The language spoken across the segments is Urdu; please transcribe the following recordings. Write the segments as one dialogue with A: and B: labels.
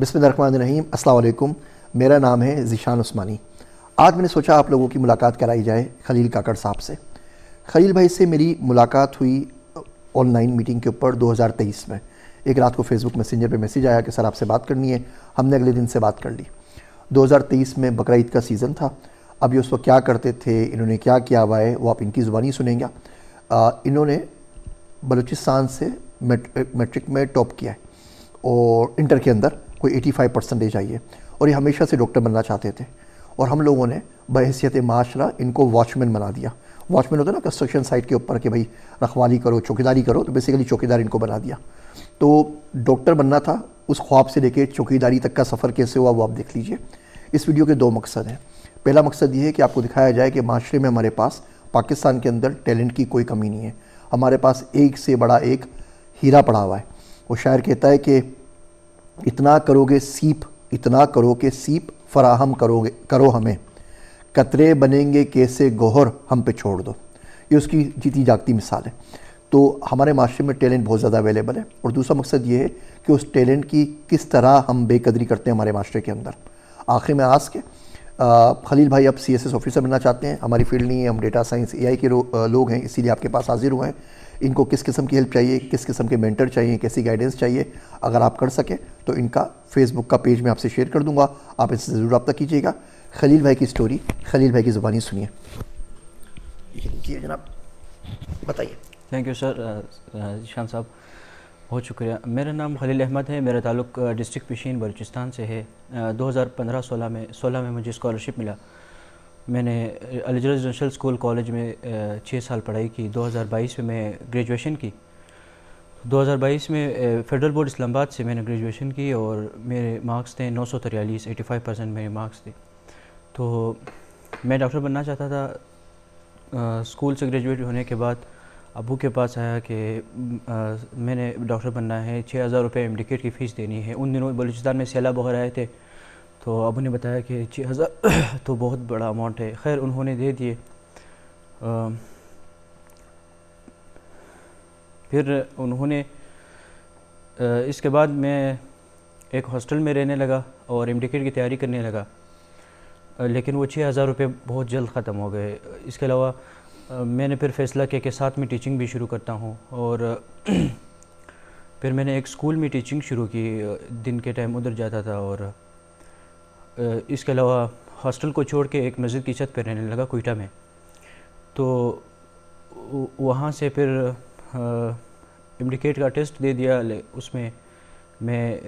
A: بسم اللہ الرحمن الرحیم. السلام علیکم. میرا نام ہے ذیشان عثمانی. آج میں نے سوچا آپ لوگوں کی ملاقات کرائی جائے خلیل کاکڑ صاحب سے. خلیل بھائی سے میری ملاقات ہوئی آن لائن میٹنگ کے اوپر 2023 میں. ایک رات کو فیس بک میسنجر پہ میسیج آیا کہ سر آپ سے بات کرنی ہے. ہم نے اگلے دن سے بات کر لی. 2023 میں بقرعید کا سیزن تھا. اب یہ اس وقت کیا کرتے تھے، انہوں نے کیا کیا ہوا ہے، وہ آپ ان کی زبانی سنیں گا. انہوں نے بلوچستان سے میٹرک میں ٹاپ کیا ہے اور انٹر کے اندر کوئی 85% آئی ہے، اور یہ ہمیشہ سے ڈاکٹر بننا چاہتے تھے. اور ہم لوگوں نے بحیثیت معاشرہ ان کو واچ مین بنا دیا. واچ مین ہوتا ہے نا کنسٹرکشن سائٹ کے اوپر کہ بھائی رکھوالی کرو، چوکیداری کرو، تو بیسیکلی چوکیدار ان کو بنا دیا. تو ڈاکٹر بننا تھا، اس خواب سے لے کے چوکیداری تک کا سفر کیسے ہوا وہ آپ دیکھ لیجئے. اس ویڈیو کے دو مقصد ہیں. پہلا مقصد یہ ہے کہ آپ کو دکھایا جائے کہ معاشرے میں ہمارے پاس پاکستان کے اندر ٹیلنٹ کی کوئی کمی نہیں ہے. ہمارے پاس ایک سے بڑا ایک ہیرا پڑا ہوا ہے. وہ شاعر کہتا ہے کہ اتنا کرو گے سیپ، اتنا کرو کہ سیپ فراہم کرو ہمیں، قطرے بنیں گے کیسے گوہر ہم پہ چھوڑ دو. یہ اس کی جیتی جاگتی مثال ہے. تو ہمارے معاشرے میں ٹیلنٹ بہت زیادہ اویلیبل ہے. اور دوسرا مقصد یہ ہے کہ اس ٹیلنٹ کی کس طرح ہم بے قدری کرتے ہیں ہمارے معاشرے کے اندر. آخر میں آس کے خلیل بھائی اب CSS آفیسر بننا چاہتے ہیں. ہماری فیلڈ نہیں ہے، ہم ڈیٹا سائنس AI کے لوگ ہیں، اسی لیے آپ کے پاس حاضر ہوئے ہیں. ان کو کس قسم کی ہیلپ چاہیے، کس قسم کے مینٹر چاہیے، کیسی گائیڈنس چاہیے، اگر آپ کر سکیں تو ان کا فیس بک کا پیج میں آپ سے شیئر کر دوں گا. آپ اس سے ضرور رابطہ کیجیے گا. خلیل بھائی کی سٹوری خلیل بھائی کی زبانی سنیے. یہ جناب بتائیے.
B: تھینک یو سر ذیشان صاحب، بہت شکریہ. میرا نام خلیل احمد ہے. میرا تعلق ڈسٹرکٹ پشین بلوچستان سے ہے. 2015-16 میں مجھے اسکالرشپ ملا. میں نے علی گڑھ ریزیڈینشیل اسکول کالج میں 6 سال پڑھائی کی. 2022 میں گریجویشن کی. 2022 میں فیڈرل بورڈ اسلام آباد سے میں نے گریجویشن کی اور میرے مارکس تھے 943. 85% میرے مارکس تھے. تو میں ڈاکٹر بننا چاہتا تھا. اسکول سے گریجویٹ ہونے کے بعد ابو کے پاس آیا کہ میں نے ڈاکٹر بننا ہے، 6000 روپے ایمڈیکیٹ کی فیس دینی ہے. ان دنوں بلوچستان میں سیلاب وغیرہ آئے تھے، تو ابو نے بتایا کہ 6000 تو بہت بڑا اماؤنٹ ہے. خیر انہوں نے دے دیے. پھر انہوں نے اس کے بعد میں ایک ہاسٹل میں رہنے لگا اور ایمڈیکیٹ کی تیاری کرنے لگا. لیکن وہ 6000 روپے بہت جلد ختم ہو گئے. اس کے علاوہ میں نے پھر فیصلہ کیا کہ ساتھ میں ٹیچنگ بھی شروع کرتا ہوں، اور پھر میں نے ایک اسکول میں ٹیچنگ شروع کی. دن کے ٹائم ادھر جاتا تھا، اور اس کے علاوہ ہاسٹل کو چھوڑ کے ایک مسجد کی چھت پہ رہنے لگا کوئٹہ میں. تو وہاں سے پھر ایمڈیکیٹ کا ٹیسٹ دے دیا، اس میں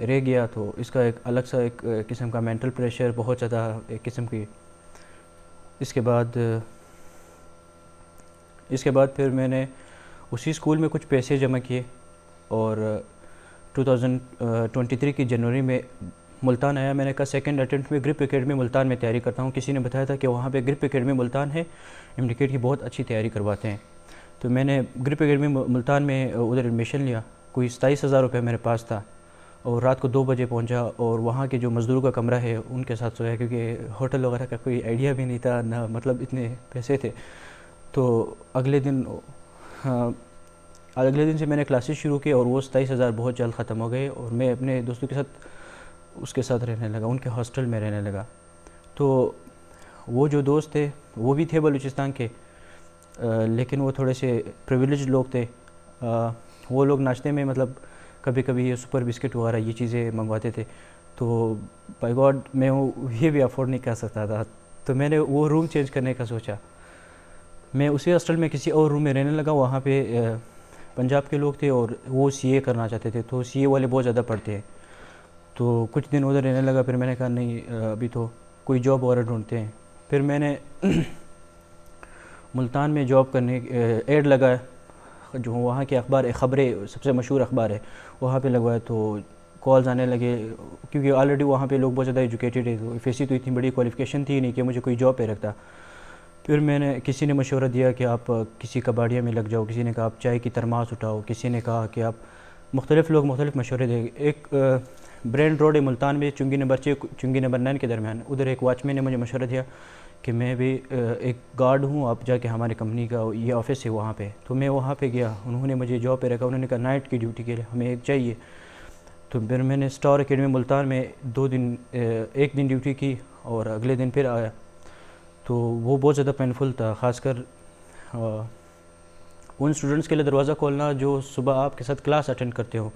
B: رہ گیا. تو اس کا ایک الگ سا ایک قسم کا مینٹل پریشر، بہت زیادہ ایک قسم کی. اس کے بعد پھر میں نے اسی اسکول میں کچھ پیسے جمع کیے، اور 2023 کی جنوری میں ملتان آیا. میں نے کہا سیکنڈ اٹیمپٹ میں گرپ اکیڈمی ملتان میں تیاری کرتا ہوں. کسی نے بتایا تھا کہ وہاں پہ گرپ اکیڈمی ملتان ہے، ایمڈیکیٹ کی بہت اچھی تیاری کرواتے ہیں. تو میں نے گرپ اکیڈمی ملتان میں ادھر ایڈمیشن لیا. کوئی 27000 روپے میرے پاس تھا، اور رات کو 2 بجے پہنچا. اور وہاں کے جو مزدوروں کا کمرہ ہے ان کے ساتھ سویا، کیونکہ ہوٹل وغیرہ کا کوئی آئیڈیا بھی نہیں تھا، نہ مطلب اتنے پیسے تھے. تو اگلے دن سے میں نے کلاسز شروع کی، اور وہ 27000 بہت جلد ختم ہو گئے. اور میں اپنے دوستوں کے ساتھ رہنے لگا، ان کے ہاسٹل میں رہنے لگا. تو وہ جو دوست تھے وہ بھی تھے بلوچستان کے، لیکن وہ تھوڑے سے پریویلیج لوگ تھے. وہ لوگ ناشتے میں مطلب کبھی کبھی یہ سپر بسکٹ وغیرہ یہ چیزیں منگواتے تھے. تو بائی گاڈ میں یہ بھی افورڈ نہیں کر سکتا تھا. تو میں نے وہ روم چینج کرنے کا سوچا. میں اسی ہاسٹل میں کسی اور روم میں رہنے لگا. وہاں پہ پنجاب کے لوگ تھے، اور وہ CA کرنا چاہتے تھے. تو CA والے بہت زیادہ پڑھتے ہیں. تو کچھ دن ادھر رہنے لگا. پھر میں نے کہا نہیں، ابھی تو کوئی جاب وغیرہ ڈھونڈتے ہیں. پھر میں نے ملتان میں جاب کرنے ایڈ لگایا، جو وہاں کے خبریں سب سے مشہور اخبار ہے، وہاں پہ لگوایا. تو کالز آنے لگے، کیونکہ آلریڈی وہاں پہ لوگ بہت زیادہ ایجوکیٹڈ ہے. تو FSC تو اتنی بڑی کوالیفیکیشن تھی نہیں کہ مجھے کوئی جاب پہ رکھتا. پھر کسی نے مشورہ دیا کہ آپ کسی کباڑیا میں لگ جاؤ. کسی نے کہا آپ چائے کی ترماس اٹھاؤ. کسی نے کہا کہ آپ مختلف مشورے دیں. ایک برینڈ روڈ ہے ملتان میں، چنگی نمبر 6 چنگی نمبر 9 کے درمیان. ادھر ایک واچ مین نے مجھے مشورہ دیا کہ میں بھی ایک گارڈ ہوں، آپ جا کے ہماری کمپنی کا یہ آفس ہے وہاں پہ. تو میں وہاں پہ گیا. انہوں نے مجھے جاب پہ رکھا. انہوں نے کہا نائٹ کی ڈیوٹی کے لیے ہمیں ایک چاہیے. تو پھر میں نے اسٹار اکیڈمی ملتان میں 2 دن 1 دن ڈیوٹی کی اور اگلے دن پھر آیا. تو وہ بہت زیادہ پینفل تھا, خاص کر ان اسٹوڈنٹس کے لیے دروازہ کھولنا جو صبح آپ کے ساتھ کلاس اٹینڈ کرتے ہو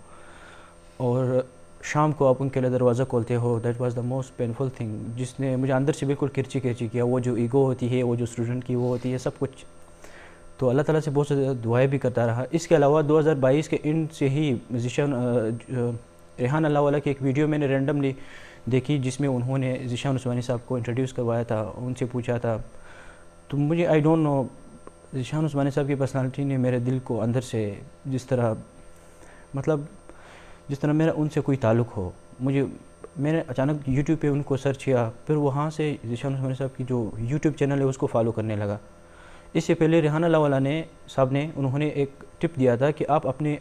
B: اور شام کو آپ ان کے لیے دروازہ کھولتے ہو. That was the most painful thing, جس نے مجھے اندر سے بالکل کرچی کیا. وہ جو ایگو ہوتی ہے, وہ جو اسٹوڈنٹ کی وہ ہوتی ہے, سب کچھ. تو اللہ تعالیٰ سے بہت زیادہ دعائیں بھی کرتا رہا. اس کے علاوہ 2022 کے اینڈ سے ہی ریحان اللہ والا کی ایک ویڈیو میں نے رینڈملی دیکھی, جس میں انہوں نے ذیشان عثمانی صاحب کو انٹروڈیوس کروایا تھا, ان سے پوچھا تھا. تو مجھے I don't know, Zeeshan Usmani صاحب کی پرسنالٹی نے میرے دل کو اندر سے جس طرح میرا ان سے کوئی تعلق ہو, میں نے اچانک یوٹیوب پہ ان کو سرچ کیا. پھر وہاں سے ذیشان عثمانی صاحب کی جو یوٹیوب چینل ہے اس کو فالو کرنے لگا. اس سے پہلے ریحان اللہ والا انہوں نے ایک ٹپ دیا تھا کہ آپ اپنے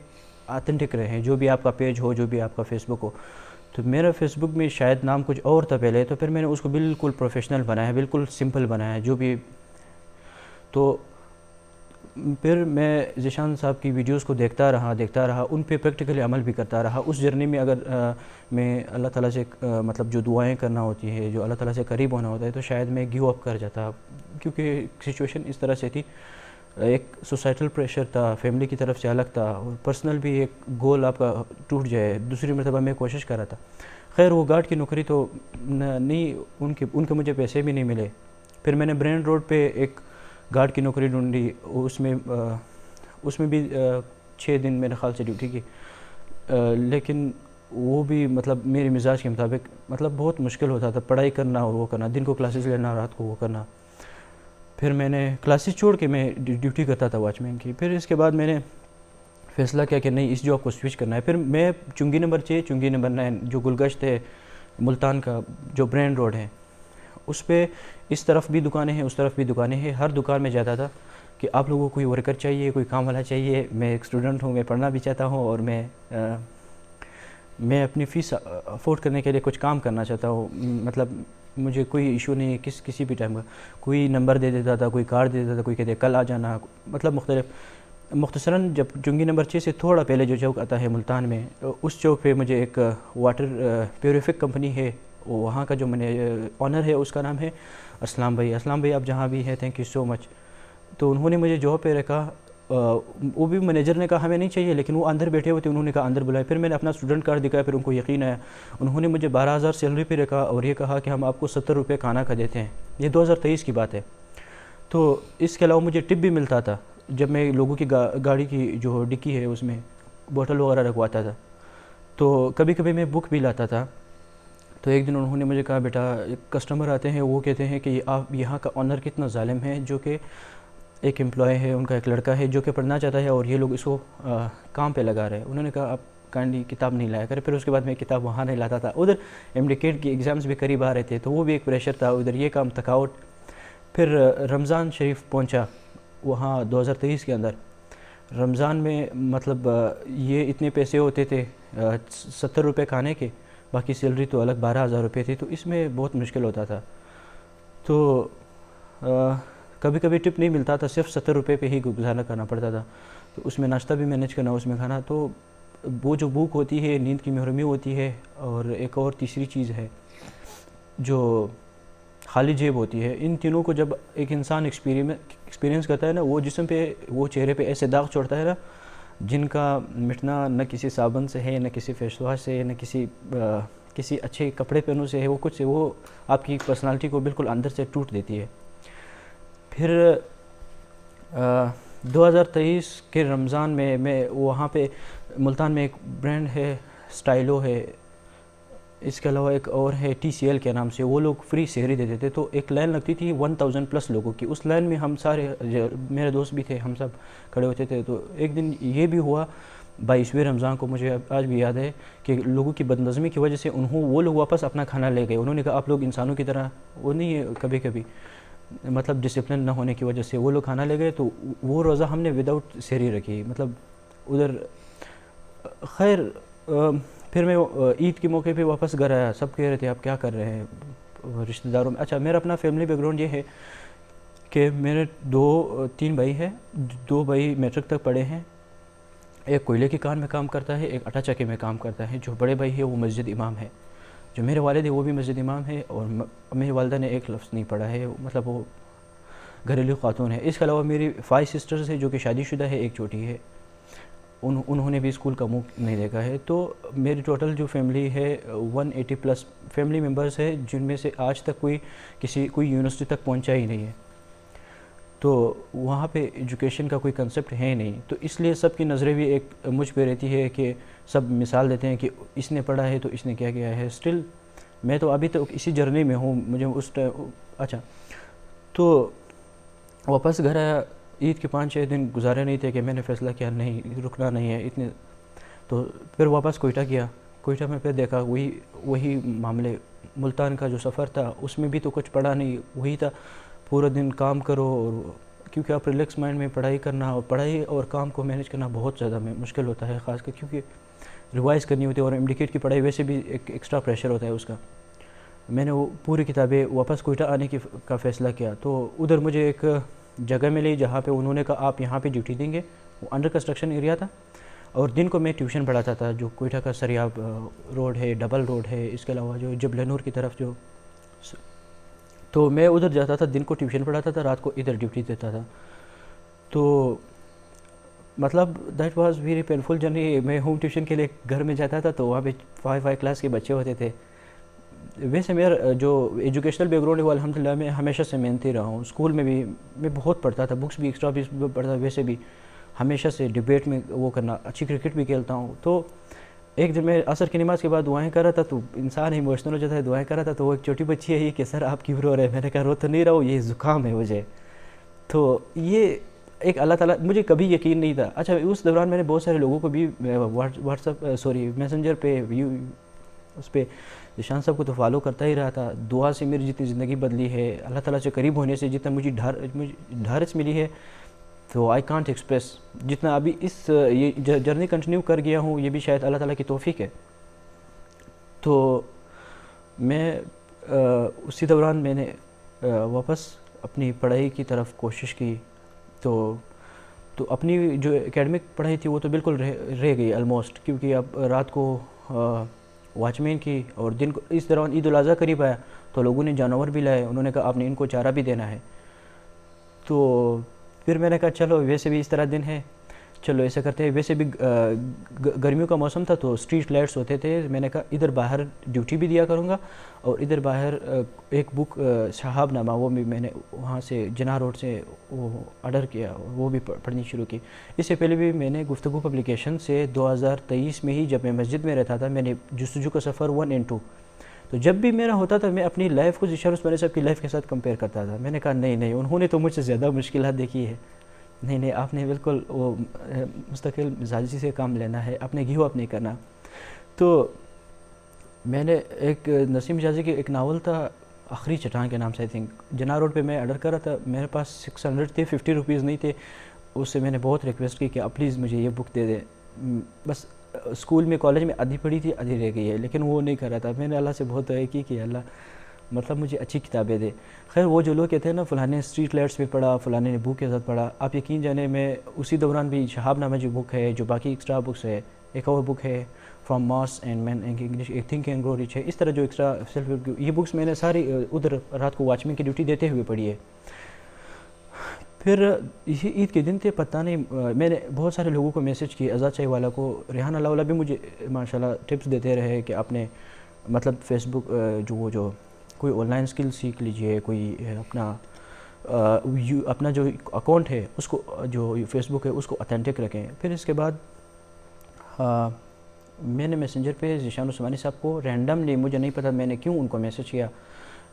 B: آتھینٹک رہیں, جو بھی آپ کا پیج ہو, جو بھی آپ کا فیس بک ہو. تو میرا فیس بک میں شاید نام کچھ اور تھا پہلے, تو پھر میں نے اس کو بالکل پروفیشنل بنایا, بالکل سمپل بنایا جو بھی. تو پھر میں ذیشان صاحب کی ویڈیوز کو دیکھتا رہا, ان پہ پریکٹیکلی عمل بھی کرتا رہا. اس جرنی میں اگر میں اللہ تعالیٰ سے مطلب جو دعائیں کرنا ہوتی ہے, جو اللہ تعالیٰ سے قریب ہونا ہوتا ہے, تو شاید میں گیو اپ کر جاتا, کیونکہ سچویشن اس طرح سے تھی. ایک سوسائٹل پریشر تھا, فیملی کی طرف سے الگ تھا, اور پرسنل بھی ایک گول آپ کا ٹوٹ جائے. دوسری مرتبہ میں کوشش کر رہا تھا. خیر وہ گارڈ کی نوکری تو نہیں, ان کے مجھے پیسے بھی نہیں ملے. پھر میں نے برین روڈ پہ ایک گارڈ کی نوکری ڈھونڈی, اس میں بھی 6 دن میرے خیال سے ڈیوٹی کی, لیکن وہ بھی مطلب میرے مزاج کے مطابق مطلب بہت مشکل ہوتا تھا. پڑھائی کرنا اور وہ کرنا, دن کو کلاسز لینا, رات کو وہ کرنا. پھر میں نے کلاسز چھوڑ کے میں ڈیوٹی کرتا تھا واچ مین کی. پھر اس کے بعد میں نے فیصلہ کیا کہ نہیں, اس جاب کو سوئچ کرنا ہے. پھر میں چنگی نمبر 6, چنگی نمبر 9 جو گلگشت ہے ملتان کا, جو برین روڈ ہے, اس پہ اس طرف بھی دکانیں ہیں, اس طرف بھی دکانیں ہیں. ہر دکان میں جاتا تھا کہ آپ لوگوں کو کوئی ورکر چاہیے, کوئی کام والا چاہیے. میں ایک اسٹوڈنٹ ہوں, میں پڑھنا بھی چاہتا ہوں, اور میں اپنی فیس افورڈ کرنے کے لیے کچھ کام کرنا چاہتا ہوں. مطلب مجھے کوئی ایشو نہیں ہے کسی بھی ٹائم کا. کوئی نمبر دے دیتا تھا, کوئی کارڈ دے دیتا تھا, کوئی کہتے کل آ جانا. مطلب مختصراً جب چنگی نمبر 6 سے تھوڑا پہلے جو چوک آتا ہے ملتان میں, اس چوک پہ مجھے ایک واٹر پیوریفک کمپنی ہے, وہاں کا جو میں نے آنر ہے اس کا نام ہے اسلام بھائی. اسلام بھائی آپ جہاں بھی ہیں, تھینک یو سو مچ. تو انہوں نے مجھے جاب پہ رکھا. وہ بھی مینیجر نے کہا ہمیں نہیں چاہیے, لیکن وہ اندر بیٹھے ہوئے تھے, انہوں نے کہا اندر بلائے. پھر میں نے اپنا اسٹوڈنٹ کارڈ دکھایا, پھر ان کو یقین آیا. انہوں نے مجھے 12,000 سیلری پہ رکھا اور یہ کہا کہ ہم آپ کو 70 روپے کھانا کا دیتے ہیں. یہ 2023 کی بات ہے. تو اس کے علاوہ مجھے ٹپ بھی ملتا تھا جب میں لوگوں کی گاڑی کی جو ڈکی ہے اس میں بوتل وغیرہ رکھواتا تھا. تو کبھی کبھی میں بک بھی لاتا تھا. تو ایک دن انہوں نے مجھے کہا بیٹا, کسٹمر آتے ہیں, وہ کہتے ہیں کہ آپ یہاں کا آنر کتنا ظالم ہے, جو کہ ایک امپلائی ہے, ان کا ایک لڑکا ہے جو کہ پڑھنا چاہتا ہے, اور یہ لوگ اس کو کام پہ لگا رہے ہیں. انہوں نے کہا آپ کائنڈلی کتاب نہیں لایا کرے. پھر اس کے بعد میں کتاب وہاں نہیں لاتا تھا. ادھر ایمڈیکیٹ کی ایگزامز بھی قریب آ رہے تھے, تو وہ بھی ایک پریشر تھا. ادھر یہ کام, تھکاوٹ. پھر رمضان شریف پہنچا وہاں 2023 کے اندر. رمضان میں مطلب یہ اتنے پیسے ہوتے تھے 70 روپے کھانے کے, باقی سیلری تو الگ 12,000 روپے تھی. تو اس میں بہت مشکل ہوتا تھا. تو کبھی کبھی ٹپ نہیں ملتا تھا, صرف 70 روپے پہ ہی گزارا کرنا پڑتا تھا. تو اس میں ناشتہ بھی مینیج کرنا, اس میں کھانا. تو وہ جو بھوک ہوتی ہے, نیند کی محرومی ہوتی ہے, اور ایک اور تیسری چیز ہے جو خالی جیب ہوتی ہے. ان تینوں کو جب ایک انسان ایکسپیرینس کرتا ہے نا, وہ جسم پہ, وہ چہرے پہ ایسے داغ چھوڑتا ہے نا, جن کا مٹنا نہ کسی صابن سے ہے, نہ کسی فیس واش سے ہے, نہ کسی اچھے کپڑے پہنوں سے ہے. وہ کچھ سے وہ آپ کی پرسنالٹی کو بالکل اندر سے ٹوٹ دیتی ہے. پھر 2023 کے رمضان میں وہاں پہ ملتان میں ایک برانڈ ہے, اسٹائلو ہے, اس کے علاوہ ایک اور ہے TCL کے نام سے. وہ لوگ فری سحری دیتے تھے. تو ایک لائن لگتی تھی 1000+ لوگوں کی. اس لائن میں ہم سارے, میرے دوست بھی تھے, ہم سب کھڑے ہوتے تھے. تو ایک دن یہ بھی ہوا 22ویں رمضان کو, مجھے آج بھی یاد ہے, کہ لوگوں کی بدنظمی کی وجہ سے وہ لوگ واپس اپنا کھانا لے گئے. انہوں نے کہا آپ لوگ انسانوں کی طرح, وہ نہیں ہے کبھی کبھی مطلب ڈسپلن نہ ہونے کی وجہ سے وہ لوگ کھانا لے گئے. تو وہ روزہ ہم نے وداؤٹ سحری رکھی. مطلب ادھر خیر پھر میں عید کے موقع پہ واپس گھر آیا. سب کہہ رہے تھے آپ کیا کر رہے ہیں رشتہ داروں میں. اچھا, میرا اپنا فیملی بیک گراؤنڈ یہ ہے کہ میرے 3 بھائی ہیں. 2 بھائی میٹرک تک پڑھے ہیں, ایک کوئلے کی کان میں کام کرتا ہے، ایک آٹا چکے میں کام کرتا ہے. جو بڑے بھائی ہے وہ مسجد امام ہے. جو میرے والد ہے وہ بھی مسجد امام ہے، اور میری والدہ نے ایک لفظ نہیں پڑھا ہے، مطلب وہ گھریلو خاتون ہے. اس کے علاوہ میری 5 سسٹرز ہے جو کہ شادی شدہ ہے، ایک چھوٹی ہے، انہوں نے بھی اسکول کا منہ نہیں دیکھا ہے. تو میری ٹوٹل جو فیملی ہے 180 پلس فیملی ممبرز ہے، جن میں سے آج تک کوئی یونیورسٹی تک پہنچا ہی نہیں ہے. تو وہاں پہ ایجوکیشن کا کوئی کنسیپٹ ہے نہیں، تو اس لیے سب کی نظریں بھی ایک مجھ پہ رہتی ہے کہ سب مثال دیتے ہیں کہ اس نے پڑھا ہے تو اس نے کیا کیا ہے. اسٹل میں تو ابھی تک اسی جرنی میں ہوں. مجھے اس اچھا تو واپس گھر آیا. عید کے 5-6 دن گزارے نہیں تھے کہ میں نے فیصلہ کیا نہیں رکنا نہیں ہے اتنے. تو پھر واپس کوئٹہ گیا. کوئٹہ میں پھر دیکھا وہی معاملے. ملتان کا جو سفر تھا اس میں بھی تو کچھ پڑھا نہیں، وہی تھا پورا دن کام کرو، اور کیونکہ آپ ریلیکس مائنڈ میں پڑھائی کرنا، اور پڑھائی اور کام کو مینیج کرنا بہت زیادہ مشکل ہوتا ہے، خاص کر کیونکہ ریوائز کرنی ہوتی ہے، اور امڈیکیٹ کی پڑھائی ویسے بھی ایک ایکسٹرا پریشر ہوتا ہے اس کا. میں نے وہ پوری کتابیں واپس کوئٹہ آنے کا فیصلہ کیا. تو ادھر مجھے ایک جگہ ملی جہاں پہ انہوں نے کہا آپ یہاں پہ ڈیوٹی دیں گے. وہ انڈر کنسٹرکشن ایریا تھا، اور دن کو میں ٹیوشن پڑھاتا تھا جو کوئٹہ کا سریاب روڈ ہے، ڈبل روڈ ہے، اس کے علاوہ جو جبلنور کی طرف جو. تو میں ادھر جاتا تھا، دن کو ٹیوشن پڑھاتا تھا، رات کو ادھر ڈیوٹی دیتا تھا. تو مطلب that was very painful journey. میں ہوم ٹیوشن کے لیے گھر میں جاتا تھا تو وہاں پہ 5 کلاس کے بچے ہوتے تھے. ویسے میرا جو ایجوکیشنل بیک گراؤنڈ ہے وہ الحمدللہ میں ہمیشہ سے محنتی رہا ہوں. اسکول میں بھی میں بہت پڑھتا تھا، بکس بھی ایکسٹرا بھی پڑھتا تھا. ویسے بھی ہمیشہ سے ڈبیٹ میں وہ کرنا، اچھی کرکٹ بھی کھیلتا ہوں. تو ایک دن میں عصر کی نماز کے بعد دعائیں کر رہا تھا تو انسان ایموشنل ہو جاتا ہے. دعائیں کر رہا تھا تو وہ ایک چھوٹی بچی ہے یہ کہ سر آپ کیوں رو رہے ہیں؟ میں نے کہا رو تو نہیں رہا ہوں، یہ زکام ہے مجھے. تو یہ ایک اللہ تعالیٰ، مجھے کبھی یقین نہیں تھا. اچھا اس دوران میں نے بہت سارے لوگوں کو بھی واٹس ایپ میسنجر پہ اس پہ ذیشان صاحب کو تو فالو کرتا ہی رہا تھا. دعا سے میری جتنی زندگی بدلی ہے، اللہ تعالیٰ سے قریب ہونے سے جتنا مجھے ڈھارس ملی ہے، تو آئی کانٹ ایکسپریس. جتنا ابھی اس یہ جرنی کنٹینیو کر گیا ہوں، یہ بھی شاید اللہ تعالیٰ کی توفیق ہے. تو میں اسی دوران میں نے واپس اپنی پڑھائی کی طرف کوشش کی. تو اپنی جو اکیڈمک پڑھائی تھی وہ تو بالکل رہ گئی آلموسٹ، کیونکہ اب رات کو واچ مین کی، اور دن کو اس دوران عید الاضحیٰ قریب آیا تو لوگوں نے جانور بھی لائے. انہوں نے کہا آپ نے ان کو چارہ بھی دینا ہے. تو پھر میں نے کہا چلو ویسے بھی اس طرح دن ہے، چلو ایسا کرتے ہیں. ویسے بھی گرمیوں کا موسم تھا تو اسٹریٹ لائٹس ہوتے تھے. میں نے کہا ادھر باہر ڈیوٹی بھی دیا کروں گا، اور ادھر باہر ایک بک شہاب نامہ وہ بھی میں نے وہاں سے جناح روڈ سے وہ آرڈر کیا، وہ بھی پڑھنی شروع کی. اس سے پہلے بھی میں نے گفتگو پبلیکیشن سے 2023 میں ہی جب میں مسجد میں رہتا تھا میں نے جستجو کا سفر 1 and 2، تو جب بھی میرا ہوتا تھا میں اپنی لائف کو ذیشان عثمانی صاحب کی لائف کے ساتھ کمپیئر کرتا تھا. میں نے کہا نہیں انہوں نے تو مجھ سے زیادہ مشکلات دیکھی ہے. نہیں آپ نے بالکل وہ مستقل مزاجی سے کام لینا ہے، اپنے گیو اپ نہیں کرنا. تو میں نے ایک نسیم حجازی کی ایک ناول تھا آخری چٹان کے نام سے، آئی تھنک جناح روڈ پہ میں آرڈر کر رہا تھا. میرے پاس 600 تھے، 50 روپیز نہیں تھے. اس سے میں نے بہت ریکویسٹ کی کہ آپ پلیز مجھے یہ بک دے دیں. بس اسکول میں کالج میں آدھی پڑھی تھی، آدھی رہ گئی ہے، لیکن وہ نہیں کر رہا تھا. میں نے اللہ سے بہت دعائیں کی کہ اللہ مطلب مجھے اچھی کتابیں دے. خیر وہ جو لوگ کہتے ہیں نا فلاں نے اسٹریٹ لائٹس پہ پڑھا، فلاں نے بک کے ساتھ پڑھا، آپ یقین جانے میں اسی دوران بھی شہاب نامہ جو بک ہے، جو باقی ایکسٹرا بکس ہے، ایک اور بک ہے from mass and main English, ایک تھنک اینڈ گرو ریچ ہے. اس طرح جو ایکسٹرا سیلف ہیلپ یہ بکس میں نے ساری ادھر رات کو واچ مین کی ڈیوٹی دیتے ہوئے پڑھی ہے. پھر یہ عید کے دن تھے، پتہ نہیں میں نے بہت سارے لوگوں کو میسج کی، آزاد شاہی والا کو، ریحان اللہ والا بھی مجھے ماشاءاللہ ٹپس دیتے رہے کہ آپ نے مطلب فیس بک جو کوئی آن لائن اسکل سیکھ لیجئے، کوئی اپنا جو اکاؤنٹ ہے اس کو، جو فیس بک ہے اس کو اتھینٹک رکھیں. پھر اس کے بعد میں نے میسنجر پہ ذیشان عثمانی صاحب کو رینڈملی، مجھے نہیں پتہ میں نے کیوں ان کو میسج کیا،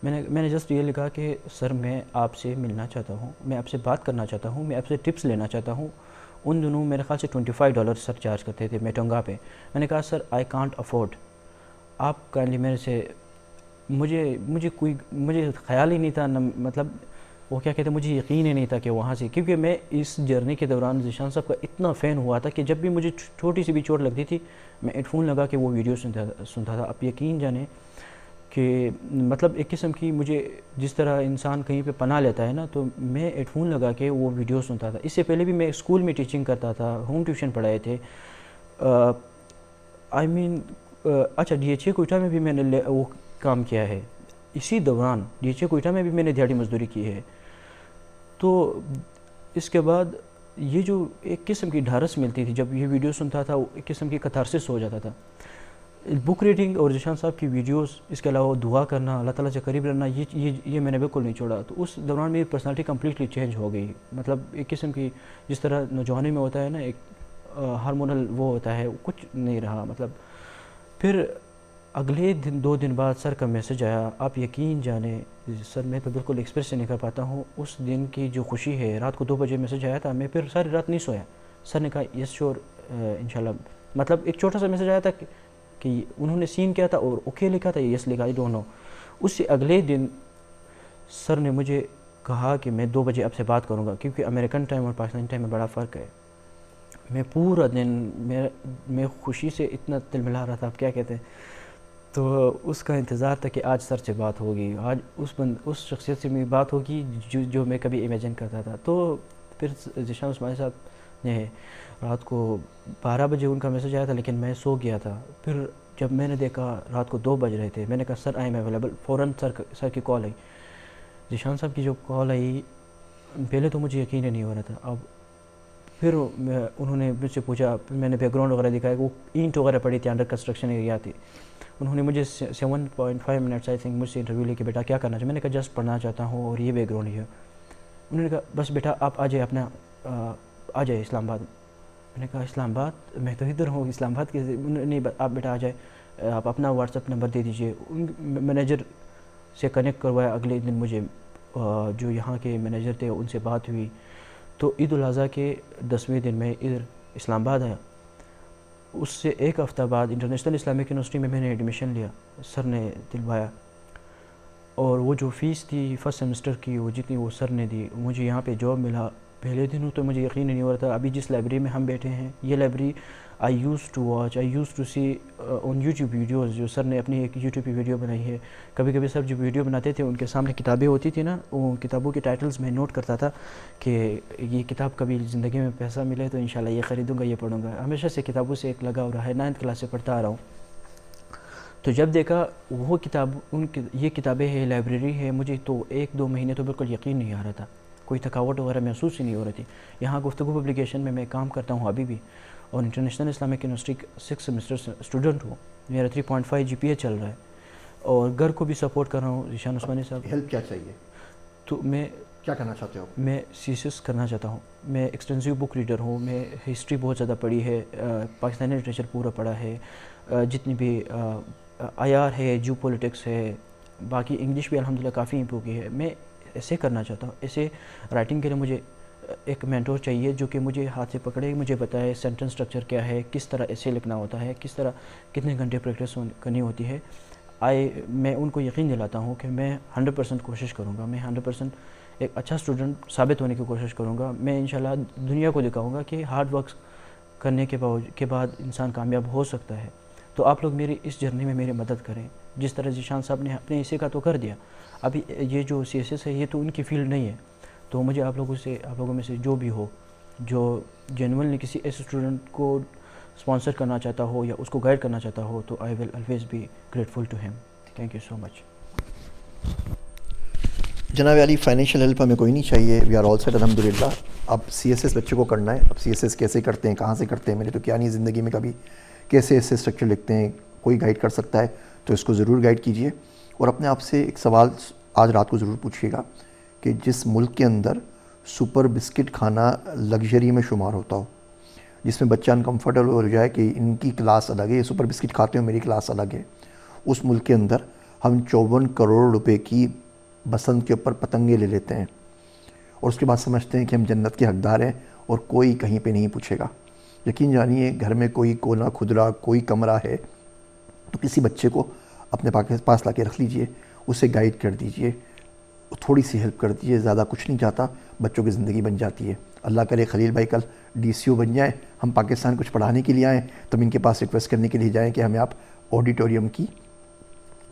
B: میں نے جسٹ یہ لکھا کہ سر میں آپ سے ملنا چاہتا ہوں، میں آپ سے بات کرنا چاہتا ہوں، میں آپ سے ٹپس لینا چاہتا ہوں. ان دنوں میرے خیال سے $25 سر چارج کرتے تھے میٹونگا پہ. میں نے کہا سر آئی کانٹ افورڈ، آپ کائنڈلی میرے سے مجھے خیال ہی نہیں تھا، مطلب وہ کیا کہتے ہیں، مجھے یقین ہی نہیں تھا کہ وہاں سے، کیونکہ میں اس جرنی کے دوران ذیشان صاحب کا اتنا فین ہوا تھا کہ جب بھی مجھے چھوٹی سی بھی چوٹ لگتی تھی میں ہیڈ فون لگا کے وہ ویڈیو سنتا تھا. آپ یقین جانیں کہ مطلب ایک قسم کی مجھے جس طرح انسان کہیں پہ پناہ لیتا ہے نا، تو میں ہیڈ فون لگا کے وہ ویڈیو سنتا تھا. اس سے پہلے بھی میں اسکول میں ٹیچنگ کرتا تھا، ہوم ٹیوشن پڑھائے تھے. آئی مین اچھا ڈی ایچ اے کوئٹہ میں بھی میں نے وہ کام کیا ہے. اسی دوران ڈی ایچ اے کوئٹہ میں بھی میں نے دیہڑی مزدوری کی ہے. تو اس کے بعد یہ جو ایک قسم کی ڈھارس ملتی تھی جب یہ ویڈیو سنتا تھا، ایک قسم کی کتھارسس ہو جاتا تھا. بک ریڈنگ اور ذیشان صاحب کی ویڈیوز، اس کے علاوہ دعا کرنا، اللہ تعالیٰ سے قریب رہنا، یہ میں نے بالکل نہیں چھوڑا. تو اس دوران میری پرسنالٹی کمپلیٹلی چینج ہو گئی. مطلب ایک قسم کی جس طرح نوجوانی میں ہوتا ہے نا، ایک ہارمونل وہ ہوتا ہے، کچھ نہیں رہا. مطلب پھر اگلے دن 2 دن بعد سر کا میسج آیا. آپ یقین جانیں سر، میں تو بالکل ایکسپریس نہیں کر پاتا ہوں اس دن کی جو خوشی ہے. رات کو 2 بجے میسج آیا تھا، میں پھر ساری رات نہیں سویا. سر نے کہا یس شور انشاءاللہ. مطلب ایک چھوٹا سا میسج آیا تھا کہ انہوں نے سین کیا تھا اور اوکے لکھا تھا، یس لکھا، آئی ڈونٹ نو. اس سے اگلے دن سر نے مجھے کہا کہ میں 2 بجے آپ سے بات کروں گا، کیونکہ امریکن ٹائم اور پاکستانی ٹائم میں بڑا فرق ہے. میں پورا دن میں خوشی سے اتنا دل ملا رہا تھا، آپ کیا کہتے ہیں. تو اس کا انتظار تھا کہ آج سر سے بات ہوگی، آج اس شخصیت سے میری بات ہوگی جو میں کبھی امیجن کرتا تھا. تو پھر ذیشان عثمانی صاحب نے رات کو 12 بجے ان کا میسج آیا تھا، لیکن میں سو گیا تھا. پھر جب میں نے دیکھا رات کو 2 بج رہے تھے، میں نے کہا سر آئی ایم اویلیبل. فوراً سر کی کال آئی. ذیشان صاحب کی جو کال آئی، پہلے تو مجھے یقین ہی نہیں ہو رہا تھا. اب پھر انہوں نے مجھ سے پوچھا، میں نے بیک گراؤنڈ وغیرہ دکھایا، وہ اینٹ وغیرہ پڑی تھی، انڈر کنسٹرکشن ایریا تھی. انہوں نے مجھے 7.5 منٹس آئی تھنک مجھ سے انٹرویو لے کے، بیٹا کیا کرنا چاہتے. میں نے کہا جسٹ پڑھنا چاہتا ہوں اور یہ بیک گراؤنڈ ہی ہے. انہوں نے کہا بس بیٹا آپ آ جائے آ جائے اسلام آباد. میں نے کہا اسلام آباد، میں تو ادھر ہوں، اسلام آباد کے. نہیں آپ بیٹا آ جائے، آپ اپنا واٹس ایپ نمبر دے دیجئے. ان مینیجر سے کنیکٹ کروایا. اگلے دن مجھے جو یہاں کے مینیجر تھے ان سے بات ہوئی. تو عید الاضحیٰ کے 10ویں دن میں ادھر اسلام آباد آیا. اس سے ایک ہفتہ بعد انٹرنیشنل اسلامک یونیورسٹی میں نے ایڈمیشن لیا. سر نے دلوایا، اور وہ جو فیس تھی فرسٹ سیمسٹر کی، وہ جتنی وہ سر نے دی، مجھے یہاں پہ جاب ملا. پہلے دنوں تو مجھے یقین نہیں ہو رہا تھا. ابھی جس لائبریری میں ہم بیٹھے ہیں، یہ library I use to see on YouTube videos. جو سر نے اپنی ایک یوٹیوب پہ ویڈیو بنائی ہے. کبھی کبھی سر جو ویڈیو بناتے تھے ان کے سامنے کتابیں ہوتی تھی نا، وہ کتابوں کے ٹائٹلز میں نوٹ کرتا تھا کہ یہ کتاب کبھی زندگی میں پیسہ ملے تو انشاءاللہ یہ خریدوں گا، یہ پڑھوں گا. ہمیشہ سے کتابوں سے ایک لگا رہا ہے، 9th کلاس سے پڑھتا آ رہا ہوں. تو جب دیکھا وہ کتاب یہ کتابیں ہے، لائبریری ہے، مجھے تو 1-2 مہینے تو بالکل یقین نہیں آ رہا تھا. کوئی تھکاوٹ وغیرہ محسوس ہی نہیں ہو رہی تھی. یہاں گفتگو پبلیکیشن میں کام کرتا ہوں ابھی بھی، اور international Islamic university 6 semester student ہوں. میرا 3.5 GPA چل رہا ہے، اور گھر کو بھی سپورٹ کر رہا ہوں. ذیشان عثمانی صاحب
A: ہیلپ کیا چاہیے؟
B: تو میں
A: کیا کرنا چاہتے ہو؟
B: میں CSS کرنا چاہتا ہوں. میں ایکسٹینسو بک ریڈر ہوں. میں ہسٹری بہت زیادہ پڑھی ہے، پاکستانی لٹریچر پورا پڑھا ہے، جتنی بھی IR ہے، جیو پولیٹکس ہے، باقی انگلش بھی الحمدللہ کافی امپروو کی ہے. میں ایسے کرنا چاہتا ہوں. ایسے رائٹنگ کے لیے مجھے ایک مینٹور چاہیے جو کہ مجھے ہاتھ سے پکڑے، مجھے بتائے سینٹنس اسٹرکچر کیا ہے، کس طرح ایسے لکھنا ہوتا ہے، کس طرح کتنے گھنٹے پریکٹس کرنی ہوتی ہے. میں ان کو یقین دلاتا ہوں کہ میں 100% کوشش کروں گا. میں 100% ایک اچھا اسٹوڈنٹ ثابت ہونے کی کوشش کروں گا. میں انشاءاللہ دنیا کو دکھاؤں گا کہ ہارڈ ورک کرنے کے بعد انسان کامیاب ہو سکتا ہے. تو آپ لوگ میری اس جرنی میں میری مدد کریں. جس طرح ذیشان صاحب نے اپنے حصے کا تو کر دیا. ابھی یہ جو CSS ہے، یہ تو ان کی فیلڈ نہیں ہے. تو مجھے آپ لوگوں میں سے جو بھی ہو، جو جینوئنلی کسی ایسے اسٹوڈنٹ کو اسپانسر کرنا چاہتا ہو یا اس کو گائیڈ کرنا چاہتا ہو، تو I will always be grateful to him. Thank you so much.
A: جناب علی، فائنینشیل ہیلپ ہمیں کوئی نہیں چاہیے. وی آر آل سیٹ الحمدللہ. اب CSS بچے کو کرنا ہے. اب CSS کیسے کرتے ہیں، کہاں سے کرتے ہیں، میرے تو کیا نہیں زندگی میں کبھی کیسے ایسے اسٹرکچر لکھتے ہیں. کوئی گائیڈ کر سکتا ہے تو اس کو ضرور گائیڈ کیجیے. اور اپنے آپ سے ایک سوال آج رات کو ضرور پوچھیے گا کہ جس ملک کے اندر سپر بسکٹ کھانا لگژری میں شمار ہوتا ہو، جس میں بچہ انکمفرٹیبل ہو جائے کہ ان کی کلاس الگ ہے، یہ سپر بسکٹ کھاتے ہیں، میری کلاس الگ ہے، اس ملک کے اندر ہم 54 کروڑ روپے کی بسنت کے اوپر پتنگیں لے لیتے ہیں، اور اس کے بعد سمجھتے ہیں کہ ہم جنت کے حقدار ہیں اور کوئی کہیں پہ نہیں پوچھے گا. یقین جانیے، گھر میں کوئی کونا کھدرا کوئی کمرہ ہے تو کسی بچے کو اپنے پاس لا کے رکھ لیجئے، اسے گائیڈ کر دیجئے، تھوڑی سی ہیلپ کر دیجئے. زیادہ کچھ نہیں چاہتا، بچوں کی زندگی بن جاتی ہے. اللہ کرے خلیل بھائی کل DCO بن جائیں، ہم پاکستان کچھ پڑھانے کے لیے آئیں، تم ان کے پاس ریکویسٹ کرنے کے لیے جائیں کہ ہمیں آپ آڈیٹوریم کی